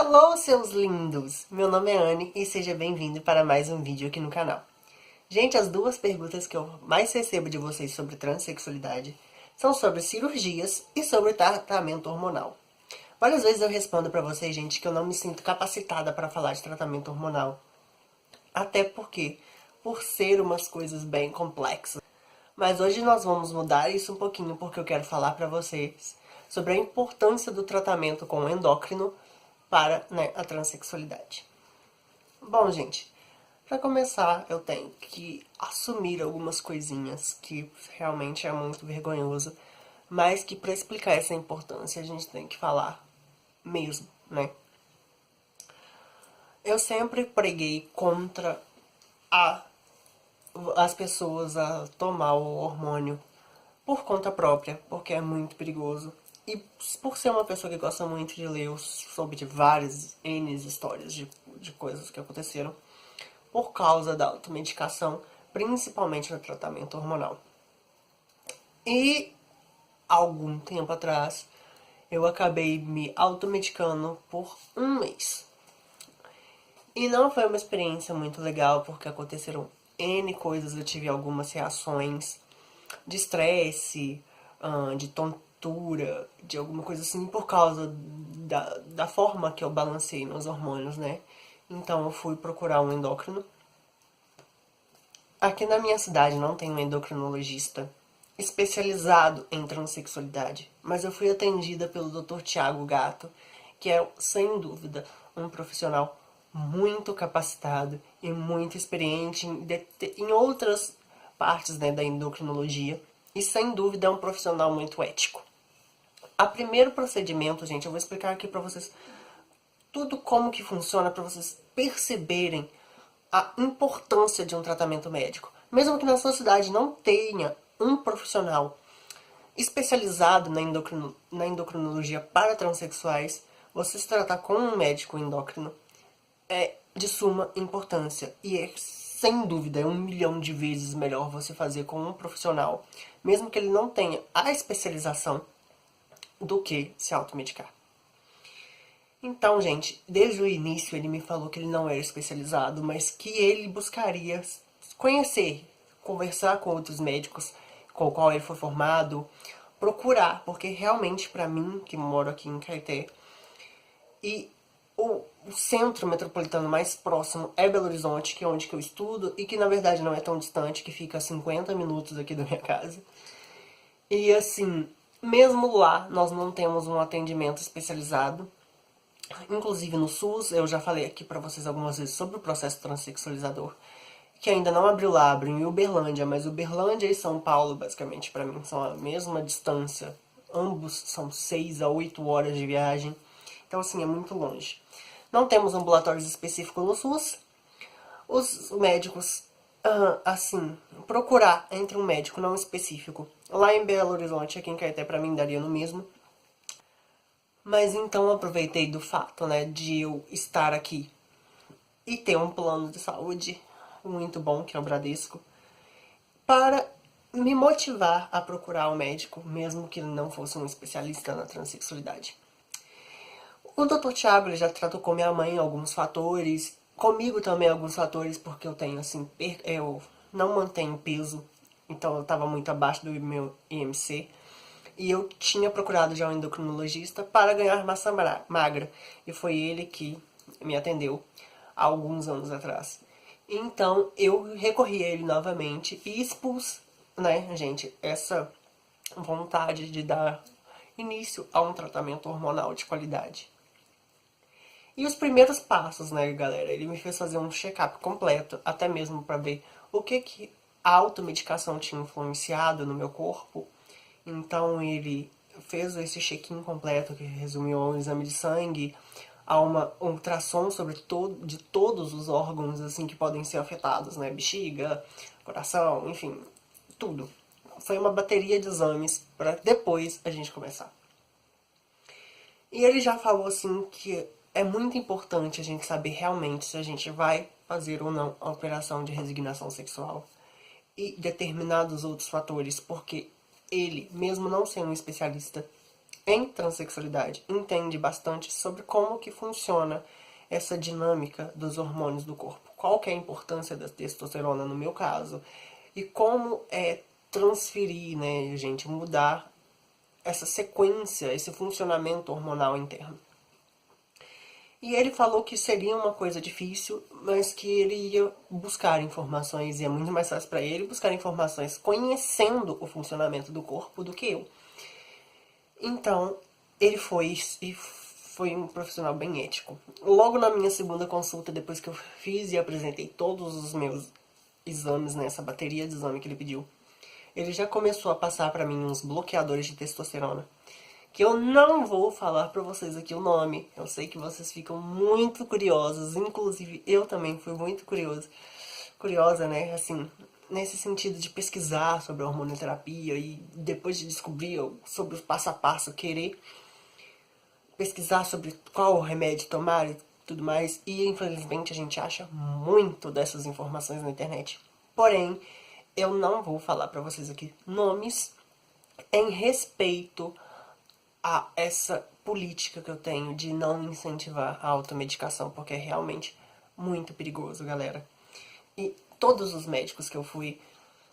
Hello, seus lindos! Meu nome é Anne e seja bem-vindo para mais um vídeo aqui no canal. Gente, as duas perguntas que eu mais recebo de vocês sobre transexualidade são sobre cirurgias e sobre tratamento hormonal. Várias vezes eu respondo pra vocês, gente, que eu não me sinto capacitada para falar de tratamento hormonal. Até porque, por ser umas coisas bem complexas. Mas hoje nós vamos mudar isso um pouquinho porque eu quero falar pra vocês sobre a importância do tratamento com endócrino para, a transexualidade. Bom, gente, para começar eu tenho que assumir algumas coisinhas que realmente é muito vergonhoso, mas que para explicar essa importância a gente tem que falar mesmo, né? Eu sempre preguei contra as pessoas a tomar o hormônio por conta própria, porque é muito perigoso. E por ser uma pessoa que gosta muito de ler, eu soube de várias N histórias de coisas que aconteceram por causa da automedicação, principalmente no tratamento hormonal. E algum tempo atrás, eu acabei me automedicando por um mês. E não foi uma experiência muito legal, porque aconteceram N coisas, eu tive algumas reações de estresse, de tontura, de alguma coisa assim, por causa da forma que eu balancei nos hormônios, né? Então eu fui procurar um endócrino. Aqui na minha cidade não tem um endocrinologista especializado em transexualidade, mas eu fui atendida pelo Dr. Tiago Gato, que é, sem dúvida, um profissional muito capacitado e muito experiente em outras partes, né, da endocrinologia, e sem dúvida é um profissional muito ético. A primeiro procedimento, gente, eu vou explicar aqui pra vocês tudo como que funciona, pra vocês perceberem a importância de um tratamento médico. Mesmo que na sua cidade não tenha um profissional especializado na endocrinologia para transexuais, você se tratar com um médico endócrino é de suma importância. E é, sem dúvida, é 1 milhão de vezes melhor você fazer com um profissional, mesmo que ele não tenha a especialização, do que se automedicar. Então, gente, desde o início ele me falou que ele não era especializado, mas que ele buscaria conhecer, conversar com outros médicos com o qual ele foi formado, procurar, porque realmente pra mim, que moro aqui em Caeté, e o centro metropolitano mais próximo é Belo Horizonte, que é onde que eu estudo, e que na verdade não é tão distante, que fica a 50 minutos aqui da minha casa. E assim, mesmo lá nós não temos um atendimento especializado. Inclusive no SUS, eu já falei aqui pra vocês algumas vezes sobre o processo transexualizador, que ainda não abriu lá, abriu em Uberlândia, mas Uberlândia e São Paulo, basicamente, pra mim, são a mesma distância. Ambos são 6 a 8 horas de viagem, então assim, é muito longe. Não temos ambulatórios específicos no SUS. Os médicos, assim, procurar entre um médico não específico, lá em Belo Horizonte, aqui em Caeté, pra mim daria no mesmo. Mas então eu aproveitei do fato, né, de eu estar aqui e ter um plano de saúde muito bom, que é o Bradesco, para me motivar a procurar o médico, mesmo que ele não fosse um especialista na transexualidade. O Dr. Thiago ele já tratou com minha mãe alguns fatores, comigo também alguns fatores, porque eu tenho assim, eu não mantenho peso, então eu estava muito abaixo do meu IMC. E eu tinha procurado já um endocrinologista para ganhar massa magra. E foi ele que me atendeu há alguns anos atrás. Então eu recorri a ele novamente e expus, né, gente, essa vontade de dar início a um tratamento hormonal de qualidade. E os primeiros passos, né, galera, ele me fez fazer um check-up completo, até mesmo para ver o que a automedicação tinha influenciado no meu corpo. Então ele fez esse check-in completo, que resumiu a um exame de sangue, a uma ultrassom sobre de todos os órgãos assim que podem ser afetados, né? Bexiga, coração, enfim, tudo. Foi uma bateria de exames para depois a gente começar. E ele já falou assim que é muito importante a gente saber realmente se a gente vai fazer ou não a operação de resignação sexual e determinados outros fatores, porque ele, mesmo não sendo um especialista, em transexualidade entende bastante sobre como que funciona essa dinâmica dos hormônios do corpo. Qual que é a importância da testosterona no meu caso e como transferir, né, gente, mudar essa sequência, esse funcionamento hormonal interno. E ele falou que seria uma coisa difícil, mas que ele ia buscar informações, e é muito mais fácil para ele buscar informações conhecendo o funcionamento do corpo do que eu. Então, ele foi e foi um profissional bem ético. Logo na minha segunda consulta, depois que eu fiz e apresentei todos os meus exames nessa bateria de exame que ele pediu, ele já começou a passar para mim uns bloqueadores de testosterona. Que eu não vou falar pra vocês aqui o nome. Eu sei que vocês ficam muito curiosos. Inclusive, eu também fui muito curiosa, né? Assim, nesse sentido de pesquisar sobre a hormonioterapia e depois de descobrir sobre o passo a passo, querer pesquisar sobre qual remédio tomar e tudo mais. E, infelizmente, a gente acha muito dessas informações na internet. Porém, eu não vou falar pra vocês aqui nomes em respeito a essa política que eu tenho de não incentivar a automedicação, porque é realmente muito perigoso, galera. E todos os médicos que eu fui,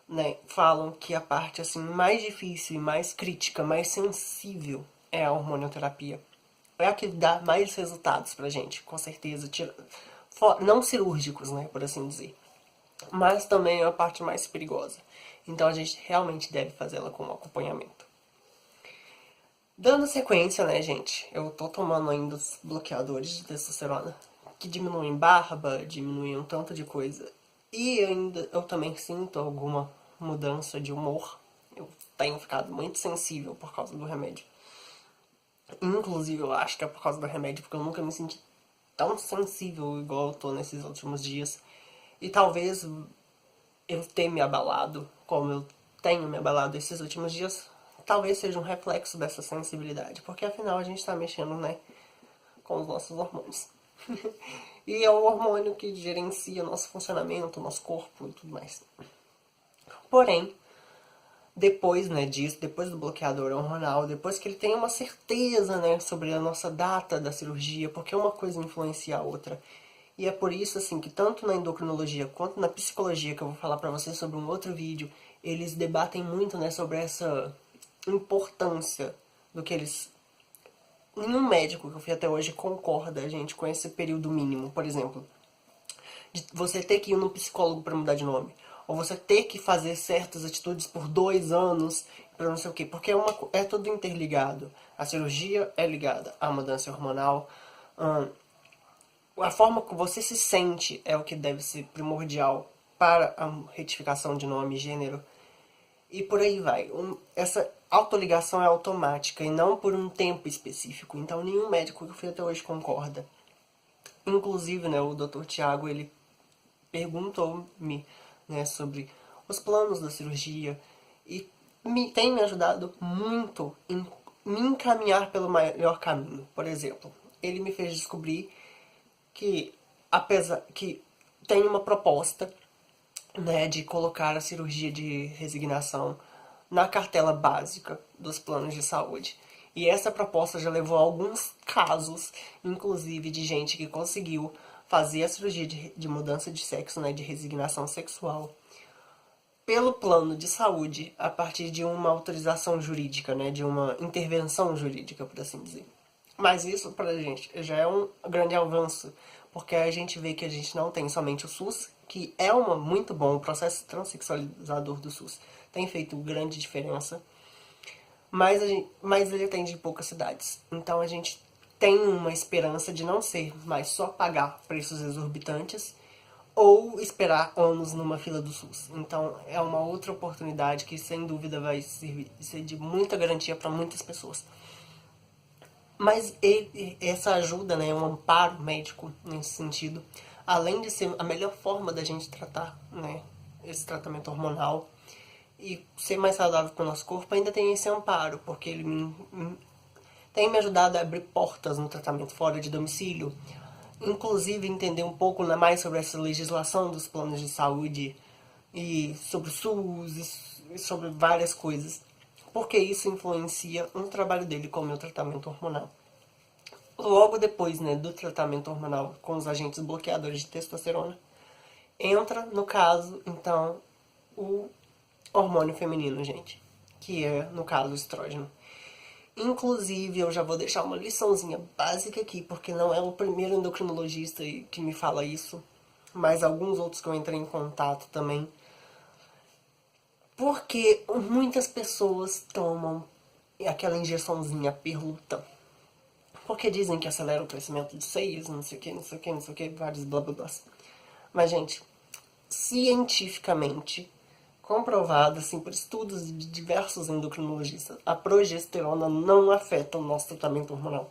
né, falam que a parte assim mais difícil e mais crítica, mais sensível é a hormonioterapia. É a que dá mais resultados pra gente, com certeza, não cirúrgicos, né, por assim dizer. Mas também é a parte mais perigosa. Então a gente realmente deve fazê-la com acompanhamento. Dando sequência, né, gente, eu tô tomando ainda os bloqueadores de testosterona, que diminuem barba, diminuem um tanto de coisa. E eu também sinto alguma mudança de humor. Eu tenho ficado muito sensível por causa do remédio. Inclusive, eu acho que é por causa do remédio, porque eu nunca me senti tão sensível igual eu tô nesses últimos dias. E talvez eu ter me abalado, como eu tenho me abalado esses últimos dias, talvez seja um reflexo dessa sensibilidade, porque afinal a gente está mexendo, né, com os nossos hormônios. E é o hormônio que gerencia o nosso funcionamento, o nosso corpo e tudo mais. Porém, depois, né, disso, depois do bloqueador hormonal, depois que ele tem uma certeza, né, sobre a nossa data da cirurgia, porque uma coisa influencia a outra. E é por isso, assim, que tanto na endocrinologia quanto na psicologia, que eu vou falar pra vocês sobre um outro vídeo, eles debatem muito, né, sobre essa importância do que eles... Nenhum médico que eu fui até hoje concorda, gente, com esse período mínimo, por exemplo. De você ter que ir no psicólogo para mudar de nome. Ou você ter que fazer certas atitudes por 2 anos, para não sei o quê. Porque é tudo interligado. A cirurgia é ligada à mudança hormonal. A forma que você se sente é o que deve ser primordial para a retificação de nome e gênero. E por aí vai. Essa autoligação é automática e não por um tempo específico. Então nenhum médico que eu fui até hoje concorda. Inclusive, né, o Dr. Tiago, ele perguntou-me, né, sobre os planos da cirurgia e tem me ajudado muito em me encaminhar pelo melhor caminho. Por exemplo, ele me fez descobrir que, apesar que tem uma proposta, né, de colocar a cirurgia de resignação na cartela básica dos planos de saúde. E essa proposta já levou a alguns casos, inclusive de gente que conseguiu fazer a cirurgia de mudança de sexo, né, de resignação sexual, pelo plano de saúde, a partir de uma autorização jurídica, né, de uma intervenção jurídica, por assim dizer. Mas isso pra gente já é um grande avanço, porque a gente vê que a gente não tem somente o SUS, que é muito bom, o processo transexualizador do SUS tem feito grande diferença, mas ele atende em poucas cidades. Então a gente tem uma esperança de não ser mais só pagar preços exorbitantes ou esperar anos numa fila do SUS. Então é uma outra oportunidade que sem dúvida vai ser de muita garantia para muitas pessoas. Mas essa ajuda, né, um amparo médico nesse sentido, além de ser a melhor forma da gente tratar, né, esse tratamento hormonal e ser mais saudável para o nosso corpo, ainda tem esse amparo, porque ele tem me ajudado a abrir portas no tratamento fora de domicílio, inclusive entender um pouco mais sobre essa legislação dos planos de saúde e sobre o SUS e sobre várias coisas. porque isso influencia no trabalho dele com o meu tratamento hormonal. Logo depois, né, do tratamento hormonal com os agentes bloqueadores de testosterona, entra, no caso, então, o hormônio feminino, gente, que é, no caso, o estrógeno. Inclusive, eu já vou deixar uma liçãozinha básica aqui, porque não é o primeiro endocrinologista que me fala isso, mas alguns outros que eu entrei em contato também. Porque muitas pessoas tomam aquela injeçãozinha perlutã. Porque dizem que acelera o crescimento de seios, não sei o que, não sei o que, não sei o que, vários blá blá blá. Mas, gente, cientificamente comprovado, assim, por estudos de diversos endocrinologistas, a progesterona não afeta o nosso tratamento hormonal.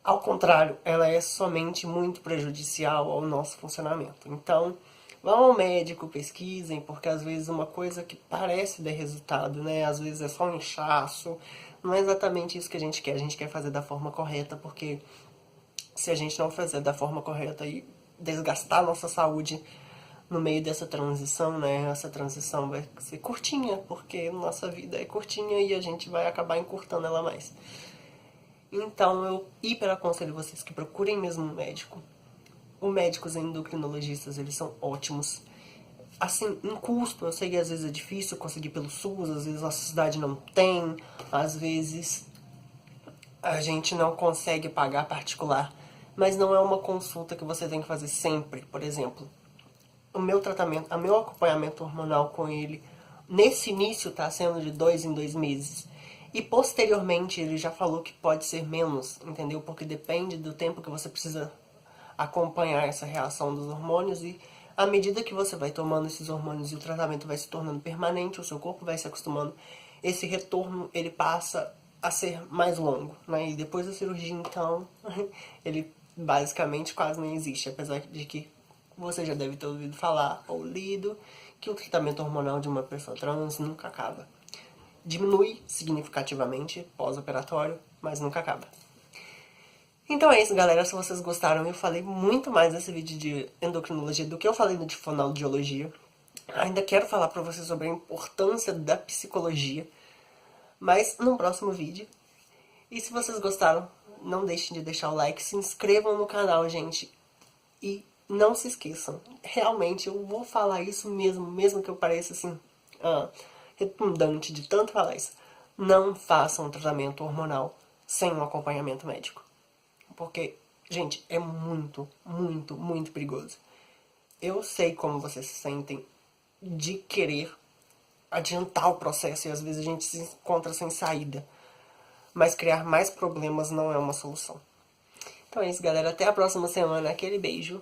Ao contrário, ela é somente muito prejudicial ao nosso funcionamento. Então, vão ao médico, pesquisem, porque às vezes uma coisa que parece dar resultado, né? Às vezes é só um inchaço. Não é exatamente isso que a gente quer fazer da forma correta, porque se a gente não fizer da forma correta e desgastar a nossa saúde no meio dessa transição, né? Essa transição vai ser curtinha, porque nossa vida é curtinha e a gente vai acabar encurtando ela mais. Então eu hiper aconselho vocês que procurem mesmo um médico. Os médicos endocrinologistas, eles são ótimos. Assim, em custo, eu sei que às vezes é difícil conseguir pelo SUS, às vezes a cidade não tem, às vezes a gente não consegue pagar particular, mas não é uma consulta que você tem que fazer sempre. Por exemplo, o meu tratamento, o meu acompanhamento hormonal com ele, nesse início está sendo de 2 em 2 meses. E posteriormente ele já falou que pode ser menos, entendeu? Porque depende do tempo que você precisa acompanhar essa reação dos hormônios e à medida que você vai tomando esses hormônios e o tratamento vai se tornando permanente, o seu corpo vai se acostumando, esse retorno ele passa a ser mais longo, né? E depois da cirurgia, então, ele basicamente quase não existe, apesar de que você já deve ter ouvido falar ou lido que o tratamento hormonal de uma pessoa trans nunca acaba. Diminui significativamente pós-operatório, mas nunca acaba. Então é isso, galera. Se vocês gostaram, eu falei muito mais nesse vídeo de endocrinologia do que eu falei no de fonoaudiologia. Ainda quero falar pra vocês sobre a importância da psicologia, mas no próximo vídeo. E se vocês gostaram, não deixem de deixar o like, se inscrevam no canal, gente. E não se esqueçam, realmente eu vou falar isso mesmo que eu pareça assim, redundante de tanto falar isso. Não façam um tratamento hormonal sem um acompanhamento médico. Porque, gente, é muito perigoso. Eu sei como vocês se sentem de querer adiantar o processo e às vezes a gente se encontra sem saída. Mas criar mais problemas não é uma solução. Então é isso, galera. Até a próxima semana. Aquele beijo.